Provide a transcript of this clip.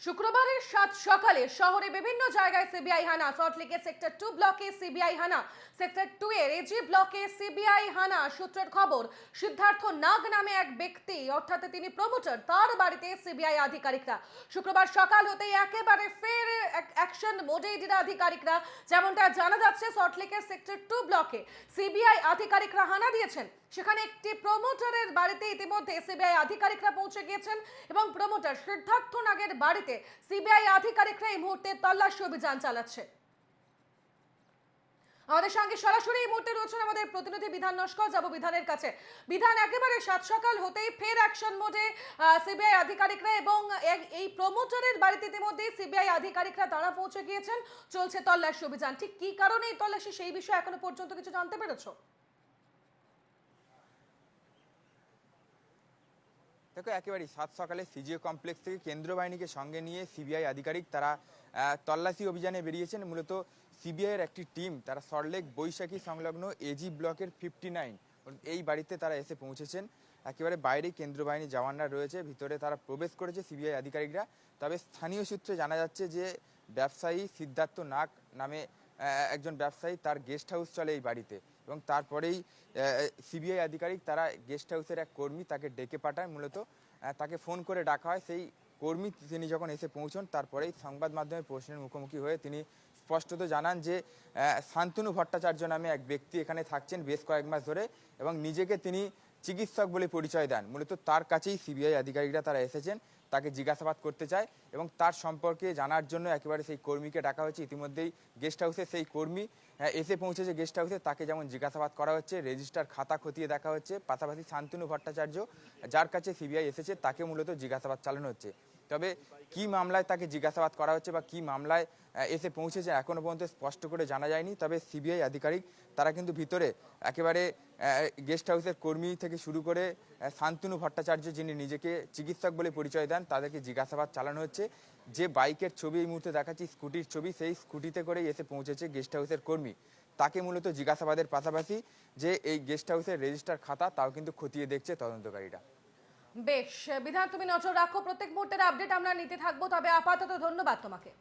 শুক্রবারের সাত সকালে শহরে বিভিন্ন জায়গায় সিবিআই হানা। সল্টলেকের সেক্টর 2 ব্লকে সিবিআই হানা, সেক্টর 2 এর এজি ব্লকে সিবিআই হানা। সূত্রের খবর, সিদ্ধার্থ নাগ নামে এক ব্যক্তি, অর্থাৎ তিনি প্রমোটার, তার বাড়িতে সিবিআই আধিকারিকরা। শুক্রবার সকাল হতেই একেবারে ফের অ্যাকশন মোডে ডিডা আধিকারিকরা। যেমনটা জানা যাচ্ছে, সল্টলেকের সেক্টর 2 ব্লকে সিবিআই আধিকারিকরা হানা দিয়েছেন। সেখানে একটি প্রমোটারের বাড়িতে ইতিমধ্যে সিবিআই আধিকারিকরা পৌঁছে গিয়েছেন এবং প্রমোটার সিদ্ধার্থ নাগের বাড়িতে সিবিআই আধিকারিকরা এই মুহূর্তে তল্লাশি অভিযান চালাচ্ছে। আমাদের সঙ্গে সরাসরি এই মুহূর্তে রয়েছেন আমাদের প্রতিনিধি বিধান নস্কর। যাব বিধানের কাছে। বিধান, একেবারে সাত সকাল হতেই ফের অ্যাকশন মোডে সিবিআই আধিকারিকরা এবং এই প্রমোটারের বাড়িতে ইতিমধ্যে সিবিআই আধিকারিকরা তারা পৌঁছে গিয়েছেন। চলছে তল্লাশি অভিযান। ঠিক কি কারণে এই তল্লাশি, সেই বিষয়ে এখনো পর্যন্ত কিছু জানতে পেরেছো? দেখো, একেবারেই সাত সকালে সিজিও কমপ্লেক্স থেকে কেন্দ্র বাহিনীকে সঙ্গে নিয়ে সিবিআই আধিকারিক তারা তল্লাশি অভিযানে বেরিয়েছেন। মূলত সিবিআইয়ের একটি টিম তারা সল্টলেক বৈশাখী সংলগ্ন এজি ব্লকের 59 এই বাড়িতে তারা এসে পৌঁছেছেন। একেবারে বাইরেই কেন্দ্র বাহিনী জওয়ানরা রয়েছে, ভিতরে তারা প্রবেশ করেছে সিবিআই আধিকারিকরা। তবে স্থানীয় সূত্রে জানা যাচ্ছে যে ব্যবসায়ী সিদ্ধার্থ নাগ নামে একজন ব্যবসায়ী, তার গেস্ট হাউস চলে এই বাড়িতে, এবং তারপরেই সিবিআই আধিকারিক তারা গেস্ট হাউসের এক কর্মী তাকে ডেকে পাঠায়। মূলত তাকে ফোন করে ডাকা হয়। সেই কর্মী তিনি যখন এসে পৌঁছন, তারপরেই সংবাদ মাধ্যমের প্রশ্নের মুখোমুখি হয়ে তিনি স্পষ্টত জানান যে শান্তনু ভট্টাচার্য নামে এক ব্যক্তি এখানে থাকছেন বেশ কয়েক মাস ধরে, এবং নিজেকে তিনি চিকিৎসক বলে পরিচয় দেন। মূলত তার কাছেই সিবিআই আধিকারিকরা তারা এসেছেন, তাকে জিজ্ঞাসাবাদ করতে চায় এবং তার সম্পর্কে জানার জন্য একেবারে সেই কর্মীকে ডাকা হয়েছে। ইতিমধ্যেই গেস্ট হাউসে সেই কর্মী এসে পৌঁছেছে গেস্ট হাউসে, তাকে যেমন জিজ্ঞাসাবাদ করা হচ্ছে, রেজিস্টার খাতা খতিয়ে দেখা হচ্ছে, পাশাপাশি শান্তনু ভট্টাচার্য যার কাছে সিবিআই এসেছে তাকে মূলত জিজ্ঞাসাবাদ চালানো হচ্ছে। তবে কি মামলায় তাকে জিজ্ঞাসাবাদ করা হচ্ছে বা কি মামলায় এসে পৌঁছেছে এখনো পর্যন্ত স্পষ্ট করে জানা যায়নি। তবে সিবিআই আধিকারিক তারা কিন্তু ভিতরে একেবারে গেস্ট হাউসের কর্মী থেকে শুরু করে শান্তনু ভট্টাচার্য যিনি নিজেকে চিকিৎসক বলে পরিচয় দেন তাদেরকে জিজ্ঞাসাবাদ চালানো হচ্ছে। যে বাইকের ছবি এই মুহূর্তে দেখাচ্ছি, স্কুটির ছবি, সেই স্কুটিতে করেই এসে পৌঁছেছে গেস্ট হাউসের কর্মী। তাকে মূলত জিজ্ঞাসাবাদের পাশাপাশি যে এই গেস্ট হাউসের রেজিস্টার খাতা তাও কিন্তু খতিয়ে দেখছে তদন্তকারীরা। বেশ বিধান, তুমি নজর রাখো, প্রত্যেক মুহূর্তের আপডেট আমরা নিতে থাকবো। তবে আপাতত ধন্যবাদ তোমাকে।